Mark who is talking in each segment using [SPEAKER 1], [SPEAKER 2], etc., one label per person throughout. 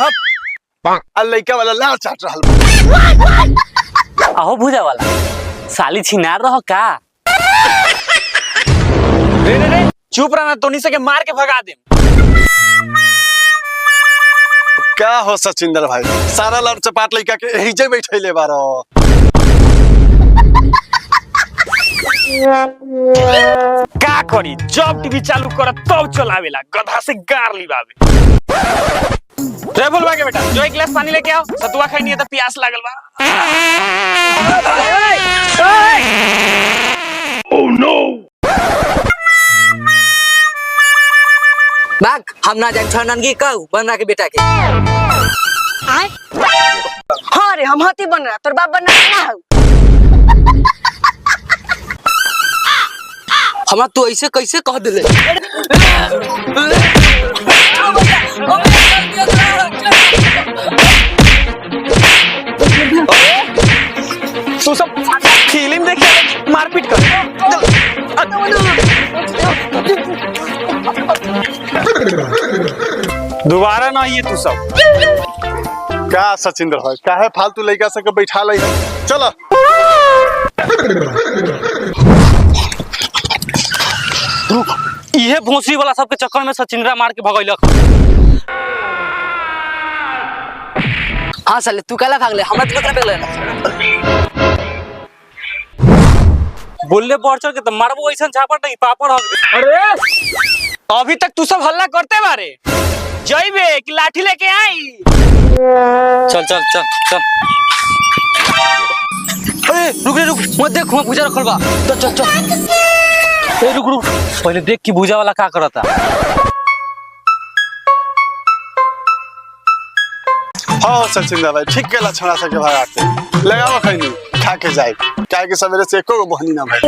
[SPEAKER 1] लइका वाला लाल चाट रहल।
[SPEAKER 2] अहो भूजा वाला साली छिनार रहो का? रे चुप रहना, तोनी से के मार के भगा दे।
[SPEAKER 1] क्या हो सचिंदर भाई, सारा लड़ चपाट लइका के एहिजे बैठैले बारो।
[SPEAKER 2] का करी, जब टीवी चालू कर तब चलावेला, गधा से गार लिबावे। रे बोलवा के बेटा, जो एक गिलास पानी लेके आओ, सतुआ खाई तो प्यास लागल बा।
[SPEAKER 1] Oh no.
[SPEAKER 3] बाग हम ना जान छननगी कहू बनरा के बेटा के।
[SPEAKER 4] हां रे हम हाथी बन रहा, तोर बाप बन ना हो।
[SPEAKER 3] हमरा तू ऐसे कैसे कह देले?
[SPEAKER 2] तू सब फिल्म देखे मारपीट कर। दोबारा ना ये तू सब।
[SPEAKER 1] क्या सचिंदर भाई, काहे फालतू लइका से के बैठा लई है? चलो
[SPEAKER 2] इहे भोसरी वाला सबके चक्कर में सचिंद्रा मार के भगैलक।
[SPEAKER 3] हां साले तू काला भागले, हमरा तो पकड़ पेले।
[SPEAKER 2] बोलले बढ़ चढ़ के तो मारबो ऐसा झापड़ नहीं पापड़ हक दे। अरे अभी तक तू सब हल्ला करते बारे, जइबे कि लाठी लेके आई? चल चल चल चल।
[SPEAKER 3] ए रुक मत देख, वहां भूजा रखल बा। चल चल।
[SPEAKER 2] ए रुक पहले देख कि भूजा वाला का करता।
[SPEAKER 1] हाँ सचिंदर भाई, ठीक के लक्षणा से के भगा के लगाओ खैनी खा के जाए, काहे के सवेरे से एको बहनी ना भाई।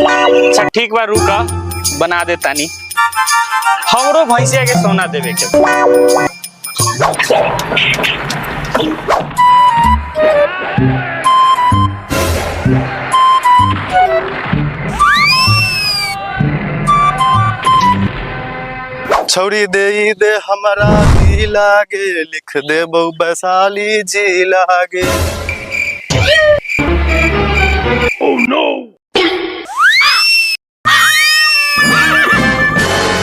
[SPEAKER 2] अच्छा ठीक बा, रुका बना दे तानी। हमरो भैंसिया के सोना देवे के।
[SPEAKER 1] छौरी दे हमारा जी लागे, लिख दे बहु वैशाली जी लागे। Oh no.